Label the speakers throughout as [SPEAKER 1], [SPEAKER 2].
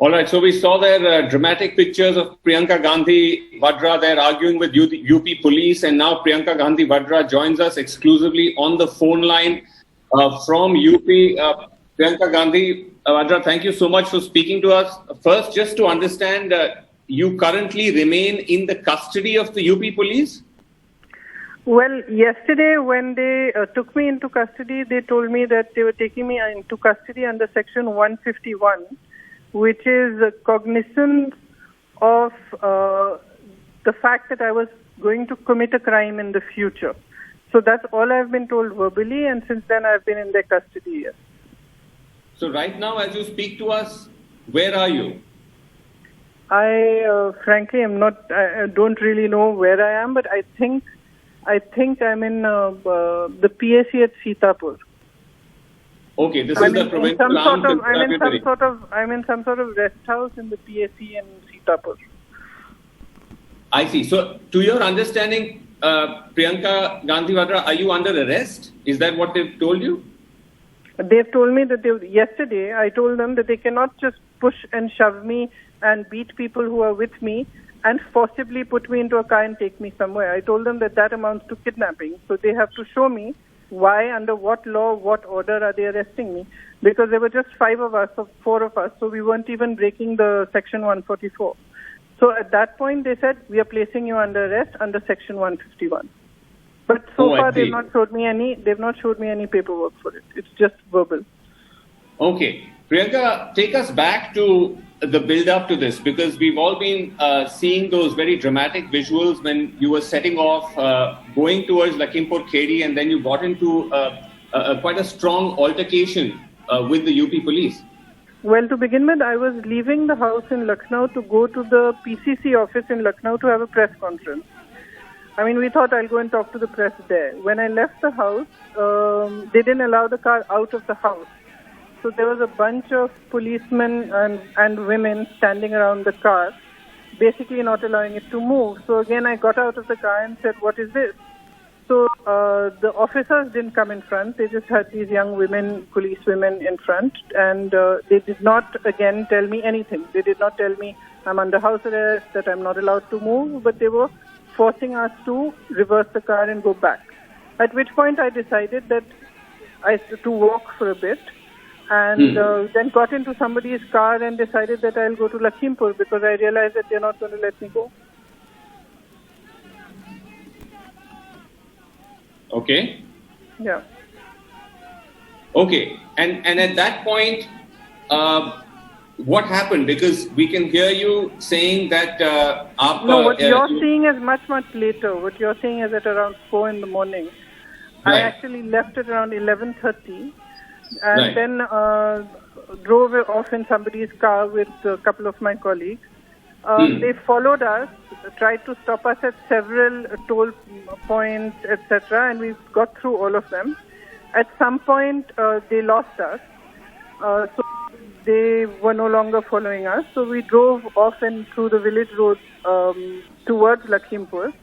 [SPEAKER 1] All right, so we saw there dramatic pictures of Priyanka Gandhi Vadra there arguing with UP police, and now Priyanka Gandhi Vadra joins us exclusively on the phone line from UP. Priyanka Gandhi Vadra, thank you so much for speaking to us. First, just to understand, you currently remain in the custody of the UP police?
[SPEAKER 2] Well, yesterday when they took me into custody, they told me that they were taking me into custody under Section 151, which is cognizance of the fact that I was going to commit a crime in the future. So that's all I've been told verbally, and since then I've been in their custody. Yes.
[SPEAKER 1] So right now, as you speak to us, where are you?
[SPEAKER 2] I frankly am not. I don't really know where I am, but I think I'm in the PAC at Sitapur.
[SPEAKER 1] Okay, this is the provincial armed
[SPEAKER 2] I'm in some sort of rest house in the PAC in Sitapur.
[SPEAKER 1] I see. So, to your understanding, Priyanka Gandhi Vadra, are you under arrest? Is that what they've told you?
[SPEAKER 2] They've told me that yesterday I told them that they cannot just push and shove me and beat people who are with me and forcibly put me into a car and take me somewhere. I told them that amounts to kidnapping. So they have to show me why, under what law, what order are they arresting me? Because there were just 5 of us, or 4 of us, so we weren't even breaking the Section 144. So at that point they said, we are placing you under arrest under Section 151. But so far they've not showed me any paperwork for it. It's just verbal.
[SPEAKER 1] Okay. Priyanka, take us back to the build-up to this, because we've all been seeing those very dramatic visuals when you were setting off, going towards Lakhimpur Kheri, and then you got into quite a strong altercation with the UP police.
[SPEAKER 2] Well, to begin with, I was leaving the house in Lucknow to go to the PCC office in Lucknow to have a press conference. I mean, we thought I'll go and talk to the press there. When I left the house, they didn't allow the car out of the house. So there was a bunch of policemen and women standing around the car, basically not allowing it to move. So again, I got out of the car and said, what is this? So the officers didn't come in front. They just had these young women, police women in front. And they did not, again, tell me anything. They did not tell me I'm under house arrest, that I'm not allowed to move. But they were forcing us to reverse the car and go back. At which point I decided that to walk for a bit. And then got into somebody's car and decided that I'll go to Lakhimpur because I realized that they're not going to let me go.
[SPEAKER 1] Okay.
[SPEAKER 2] Yeah.
[SPEAKER 1] Okay. And at that point, what happened? Because we can hear you saying that...
[SPEAKER 2] what you're seeing is much, much later. What you're seeing is at around 4 in the morning. Right. I actually left at around 11:30. And then drove off in somebody's car with a couple of my colleagues. They followed us, tried to stop us at several toll points, etc. And we got through all of them. At some point, they lost us. So they were no longer following us. So we drove off and through the village road towards Lakhimpur.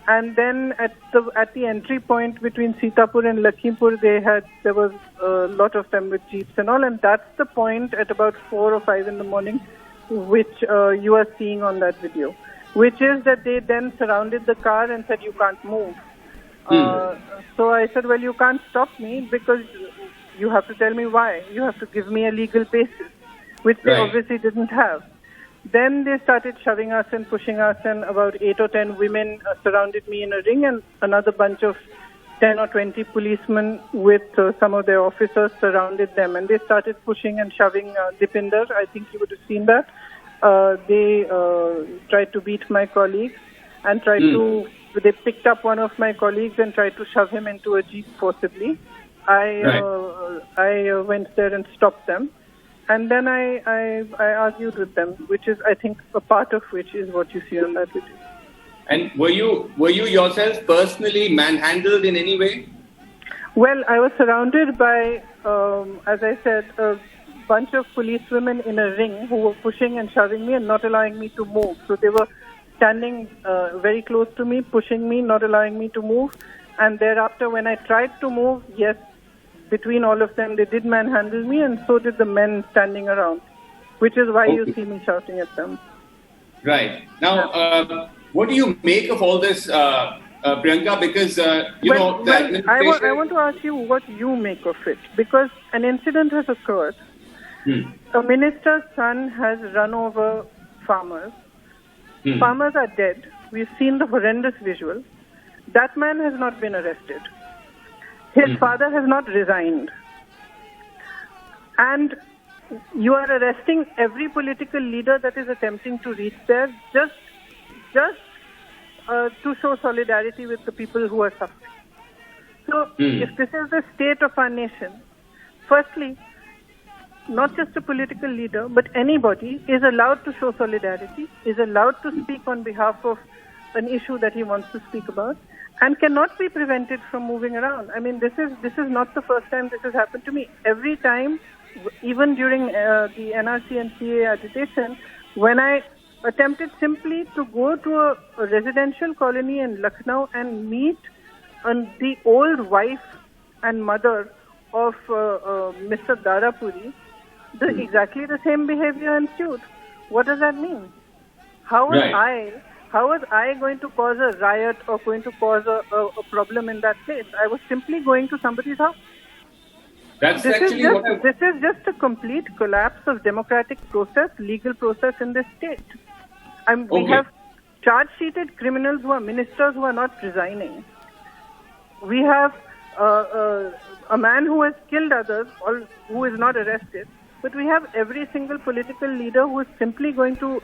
[SPEAKER 2] And then at the entry point between Sitapur and Lakhimpur, there was a lot of them with jeeps and all, and that's the point at about 4 or 5 in the morning, which you are seeing on that video, which is that they then surrounded the car and said, you can't move. So I said, well, you can't stop me because you have to tell me why. You have to give me a legal basis, which they obviously didn't have. Then they started shoving us and pushing us, and about 8 or 10 women surrounded me in a ring, and another bunch of 10 or 20 policemen with some of their officers surrounded them. And they started pushing and shoving Dipinder. I think you would have seen that. They tried to beat my colleagues and they picked up one of my colleagues and tried to shove him into a jeep forcibly. I went there and stopped them. And then I argued with them, which is, I think, a part of which is what you see on that video.
[SPEAKER 1] And were you yourself personally manhandled in any way?
[SPEAKER 2] Well, I was surrounded by, as I said, a bunch of policewomen in a ring who were pushing and shoving me and not allowing me to move. So they were standing very close to me, pushing me, not allowing me to move. And thereafter, when I tried to move, yes, between all of them, they did manhandle me, and so did the men standing around. which is why you see me shouting at them.
[SPEAKER 1] Right. Now, what do you make of all this, Priyanka? Because,
[SPEAKER 2] I want to ask you what you make of it. Because an incident has occurred. A minister's son has run over farmers. Farmers are dead. We've seen the horrendous visual. That man has not been arrested. His father has not resigned. And you are arresting every political leader that is attempting to reach there just to show solidarity with the people who are suffering. So if this is the state of our nation, firstly, not just a political leader, but anybody is allowed to show solidarity, is allowed to speak on behalf of an issue that he wants to speak about, and cannot be prevented from moving around. I mean, this is not the first time this has happened to me. Every time, even during the NRC and CA agitation, when I attempted simply to go to a residential colony in Lucknow and meet the old wife and mother of Mr. Darapuri, exactly the same behavior ensued. What does that mean? How was I going to cause a riot or going to cause a problem in that place? I was simply going to somebody's house. This is just a complete collapse of democratic process, legal process in this state. We have charge-sheeted criminals who are ministers who are not resigning. We have a man who has killed others or who is not arrested. But we have every single political leader who is simply going to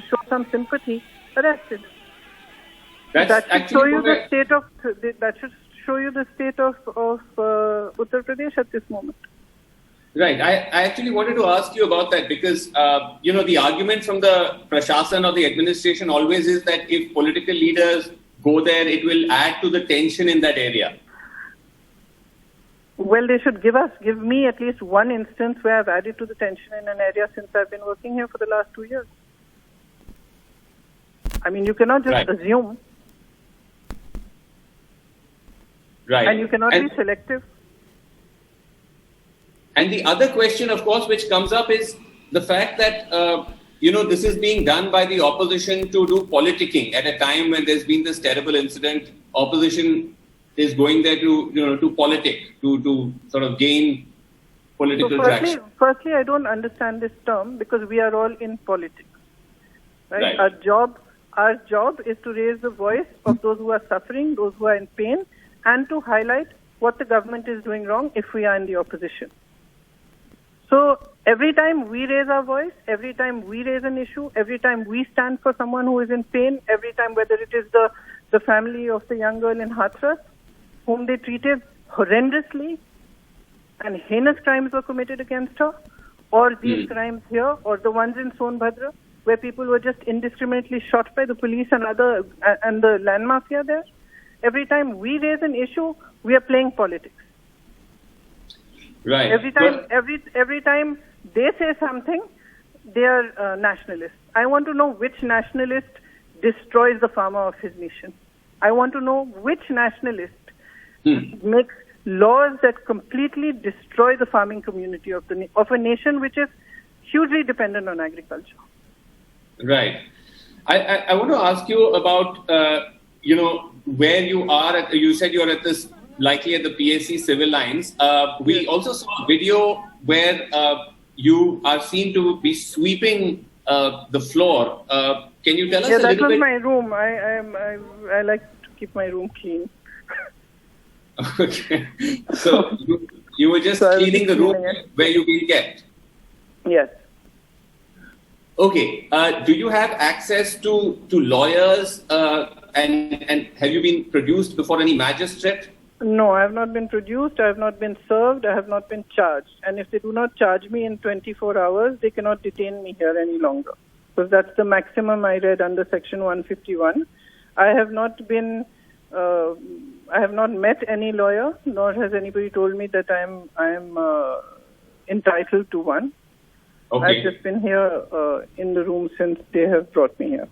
[SPEAKER 2] show some sympathy arrested. That should show you the state of Uttar Pradesh at this moment.
[SPEAKER 1] Right. I actually wanted to ask you about that because the argument from the Prashasan or the administration always is that if political leaders go there, it will add to the tension in that area.
[SPEAKER 2] Well, they should give me at least one instance where I've added to the tension in an area since I've been working here for the last 2 years. I mean, you cannot just assume.
[SPEAKER 1] Right.
[SPEAKER 2] And you cannot be selective.
[SPEAKER 1] And the other question, of course, which comes up is the fact that, this is being done by the opposition to do politicking at a time when there's been this terrible incident. Opposition is going there to politic, to sort of gain political traction.
[SPEAKER 2] Firstly, I don't understand this term because we are all in politics. Right? Our job is to raise the voice of those who are suffering, those who are in pain, and to highlight what the government is doing wrong if we are in the opposition. So every time we raise our voice, every time we raise an issue, every time we stand for someone who is in pain, every time whether it is the family of the young girl in Hathras, whom they treated horrendously and heinous crimes were committed against her, or these crimes here, or the ones in Sonbhadra, where people were just indiscriminately shot by the police and the land mafia there. Every time we raise an issue, we are playing politics.
[SPEAKER 1] Right.
[SPEAKER 2] Every time they say something, they are nationalists. I want to know which nationalist destroys the farmer of his nation. I want to know which nationalist makes laws that completely destroy the farming community of a nation which is hugely dependent on agriculture. Right.
[SPEAKER 1] I want to ask you about where you are. You said you're at this likely at the PSC civil lines. We also saw a video where you are seen to be sweeping the floor. Can you tell us a little bit?
[SPEAKER 2] Yeah, that was my room. I like to keep my room clean.
[SPEAKER 1] Okay. So you were just cleaning the room where you've been kept?
[SPEAKER 2] Yes.
[SPEAKER 1] Okay. Do you have access to lawyers and have you been produced before any magistrate?
[SPEAKER 2] No, I have not been produced. I have not been served. I have not been charged. And if they do not charge me in 24 hours, they cannot detain me here any longer. Because that's the maximum I read under Section 151. I have not met any lawyer, nor has anybody told me that I am entitled to one. Okay. I've just been here in the room since they have brought me here.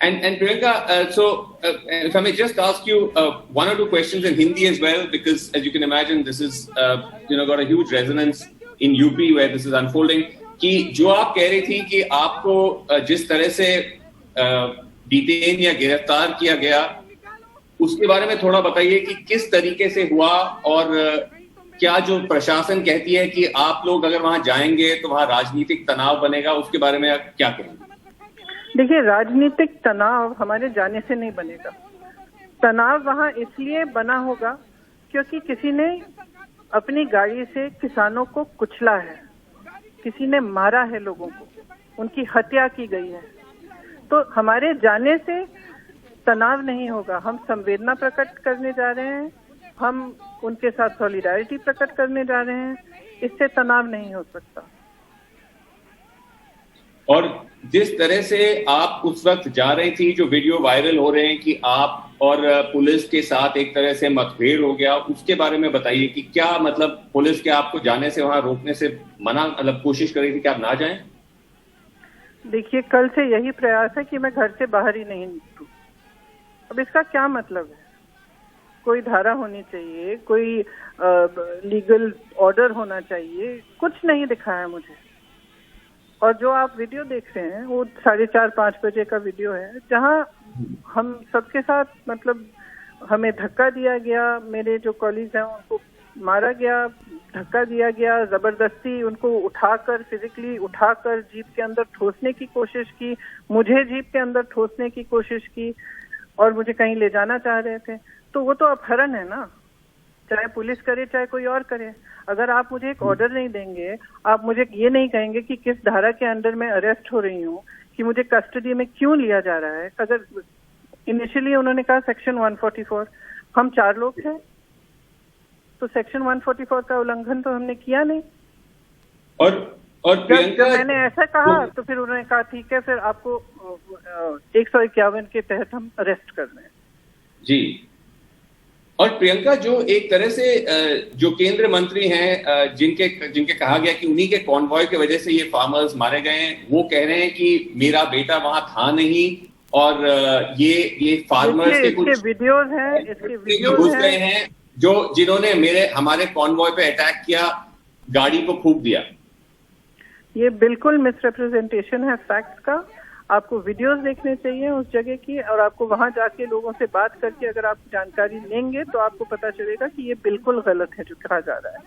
[SPEAKER 1] And Priyanka, so if I may just ask you one or two questions in Hindi as well, because as you can imagine, this is got a huge resonance in UP where this is unfolding. कि जो आप कह रही थी कि आपको जिस तरह से डिटेन या गिरफ्तार किया गया, उसके बारे में थोड़ा बताइए कि किस तरीके से हुआ, और क्या जो प्रशासन कहती है कि आप लोग अगर वहां जाएंगे तो वहां राजनीतिक तनाव बनेगा, उसके बारे में आप क्या कहेंगे?
[SPEAKER 2] देखिए, राजनीतिक तनाव हमारे जाने से नहीं बनेगा। तनाव वहां इसलिए बना होगा क्योंकि किसी ने अपनी गाड़ी से किसानों को कुचला है, किसी ने मारा है लोगों को, उनकी हत्या की गई है। तो हमारे जाने से तनाव नहीं होगा। हम संवेदना प्रकट करने जा रहे हैं, हम उनके साथ सॉलिडारिटी प्रकट करने जा रहे हैं, इससे तनाव नहीं हो सकता।
[SPEAKER 1] और जिस तरह से आप उस वक्त जा रही थी, जो वीडियो वायरल हो रहे हैं कि आप और पुलिस के साथ एक तरह से मतभेद हो गया, उसके बारे में बताइए कि क्या मतलब पुलिस के आपको जाने से, वहां रोकने से मना, मतलब कोशिश कर रही थी कि आप ना जाएं?
[SPEAKER 2] देखिए, कल से यही प्रयास है कि मैं घर से बाहर ही नहीं निकलूं। अब इसका क्या मतलब है? कोई धारा होनी चाहिए, कोई लीगल ऑर्डर होना चाहिए, कुछ नहीं दिखाया मुझे। और जो आप वीडियो देख रहे हैं वो 4:30-5 बजे का वीडियो है, जहां हम सबके साथ मतलब हमें धक्का दिया गया, मेरे जो कॉलीग हैं उनको मारा गया, धक्का दिया गया, जबरदस्ती उनको उठाकर, फिजिकली उठाकर जीप के अंदर ठोसने की कोशिश की, मुझे जीप के अंदर ठोसने की कोशिश की और मुझे कहीं ले जाना चाह रहे थे। तो वो तो अपहरण है ना, चाहे पुलिस करे चाहे कोई और करे। अगर आप मुझे एक ऑर्डर नहीं देंगे, आप मुझे ये नहीं कहेंगे कि किस धारा के अंडर मैं अरेस्ट हो रही हूँ, कि मुझे कस्टडी में क्यों लिया जा रहा है। अगर इनिशियली उन्होंने कहा सेक्शन 144, हम 4 लोग थे, तो सेक्शन 144 का उल्लंघन तो हमने किया नहीं।
[SPEAKER 1] और
[SPEAKER 2] जब मैंने ऐसा कहा तो फिर उन्होंने कहा ठीक है, फिर आपको 151 के तहत हम अरेस्ट कर रहे हैं।
[SPEAKER 1] जी। और प्रियंका, जो एक तरह से जो केंद्र मंत्री हैं, जिनके कहा गया कि उन्हीं के कॉन्वॉय की वजह से ये फार्मर्स मारे गए हैं, वो कह रहे हैं कि मेरा बेटा वहां था नहीं, और ये फार्मर्स के कुछ
[SPEAKER 2] वीडियोज हैं, इसके वीडियोज
[SPEAKER 1] घुस गए हैं, जिन्होंने हमारे कॉन्वॉय पे अटैक किया, गाड़ी को फूंक दिया।
[SPEAKER 2] ये बिल्कुल मिसरिप्रेजेंटेशन है फैक्ट्स का। आपको वीडियोस देखने चाहिए उस जगह की, और आपको वहां जाके लोगों से बात करके अगर आप जानकारी लेंगे तो आपको पता चलेगा कि ये बिल्कुल गलत है जो कहा जा रहा है।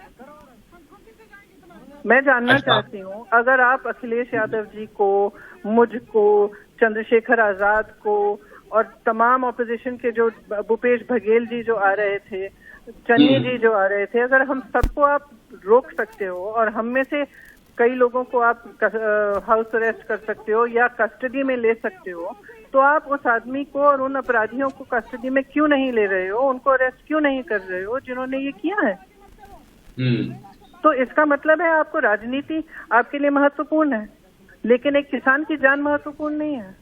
[SPEAKER 2] मैं जानना चाहती हूँ, अगर आप अखिलेश यादव जी को, मुझको, चंद्रशेखर आजाद को और तमाम ऑपोजिशन के जो भूपेश बघेल जी जो आ रहे थे, चन्नी जी जो आ रहे थे, अगर हम सबको आप रोक सकते हो और हम में से कई लोगों को आप हाउस अरेस्ट कर सकते हो या कस्टडी में ले सकते हो, तो आप उस आदमी को और उन अपराधियों को कस्टडी में क्यों नहीं ले रहे हो, उनको अरेस्ट क्यों नहीं कर रहे हो जिन्होंने ये किया है? तो इसका मतलब है आपको राजनीति आपके लिए महत्वपूर्ण है, लेकिन एक किसान की जान महत्वपूर्ण नहीं है।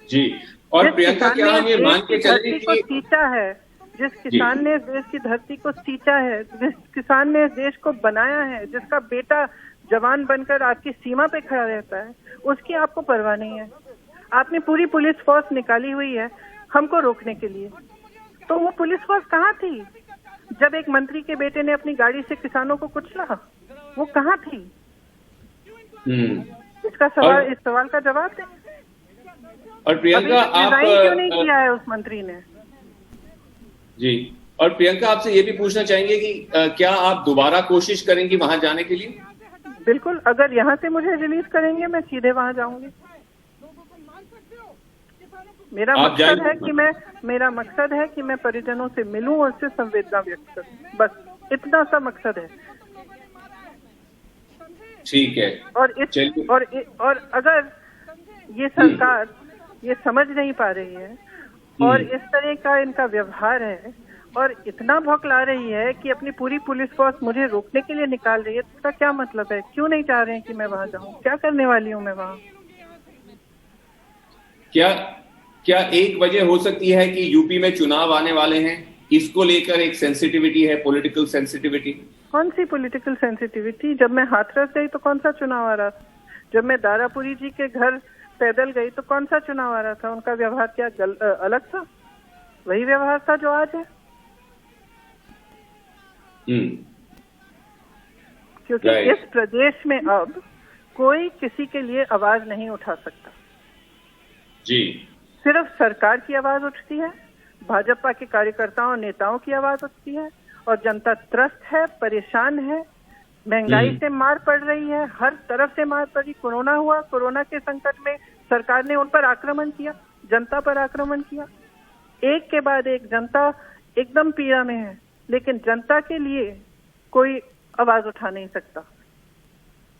[SPEAKER 1] जी। और प्रियंका, क्या हम ये मान के चलें कि
[SPEAKER 2] सींचा है, जिस किसान ने इस देश की धरती को सींचा है, जिस किसान ने इस देश को बनाया है, जिसका बेटा जवान बनकर आपकी सीमा पे खड़ा रहता है, उसकी आपको परवाह नहीं है। आपने पूरी पुलिस फोर्स निकाली हुई है हमको रोकने के लिए, तो वो पुलिस फोर्स कहाँ थी जब एक मंत्री के बेटे ने अपनी गाड़ी से किसानों को कुचला? वो कहाँ थी? इसका सवाल, इस सवाल का जवाब दें।
[SPEAKER 1] और प्रियंका, आप
[SPEAKER 2] क्यों नहीं किया है उस मंत्री ने?
[SPEAKER 1] जी। और प्रियंका, आपसे ये भी पूछना चाहेंगे कि क्या आप दोबारा कोशिश करेंगी वहां जाने के लिए?
[SPEAKER 2] बिल्कुल, अगर यहाँ से मुझे रिलीज करेंगे मैं सीधे वहां जाऊंगी। मेरा मकसद है कि मैं परिजनों से मिलूं और उससे संवेदना व्यक्त करूं, बस इतना सा मकसद है।
[SPEAKER 1] ठीक है।
[SPEAKER 2] और अगर ये सरकार ये समझ नहीं पा रही है और इस तरह का इनका व्यवहार है और इतना भौंकला रही है कि अपनी पूरी पुलिस फोर्स मुझे रोकने के लिए निकाल रही है, तो इसका क्या मतलब है? क्यों नहीं चाह रहे हैं कि मैं वहां जाऊं? क्या करने वाली हूं मैं वहां?
[SPEAKER 1] क्या एक वजह हो सकती है कि यूपी में चुनाव आने वाले हैं, इसको लेकर एक सेंसिटिविटी है, पॉलिटिकल सेंसिटिविटी?
[SPEAKER 2] कौन सी पॉलिटिकल सेंसिटिविटी? जब मैं हाथरस गई तो कौन सा चुनाव आ रहा था? जब मैं दारापुरी जी के घर पैदल गई तो कौन सा चुनाव आ रहा था? उनका व्यवहार क्या अलग था? वही व्यवहार था जो आज है। क्योंकि इस प्रदेश में अब कोई किसी के लिए आवाज नहीं उठा सकता।
[SPEAKER 1] जी।
[SPEAKER 2] सिर्फ सरकार की आवाज उठती है, भाजपा के कार्यकर्ताओं और नेताओं की आवाज उठती है, और जनता त्रस्त है, परेशान है, महंगाई से मार पड़ रही है, हर तरफ से मार पड़ी। कोरोना हुआ, कोरोना के संकट में सरकार ने उन पर आक्रमण किया, जनता पर आक्रमण किया। एक के बाद एक जनता एकदम पीड़ा में है, लेकिन जनता के लिए कोई आवाज उठा नहीं सकता।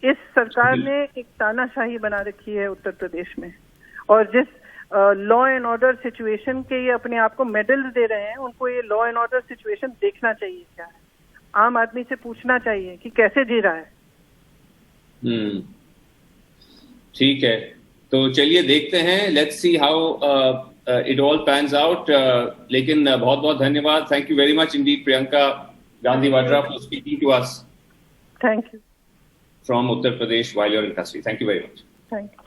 [SPEAKER 2] इस सरकार ने एक तानाशाही बना रखी है उत्तर प्रदेश में, और जिस लॉ एंड ऑर्डर सिचुएशन के ये अपने आप को मेडल्स दे रहे हैं, उनको ये लॉ एंड ऑर्डर सिचुएशन देखना चाहिए क्या है, आम आदमी से पूछना चाहिए कि कैसे जी रहा है।
[SPEAKER 1] ठीक है, तो चलिए देखते हैं, let's see how it all pans out. लेकिन बहुत बहुत धन्यवाद, thank you very much indeed Priyanka Gandhi Vadra for speaking to us.
[SPEAKER 2] Thank you.
[SPEAKER 1] From Uttar Pradesh while you're in custody. Thank you very much.
[SPEAKER 2] Thank you.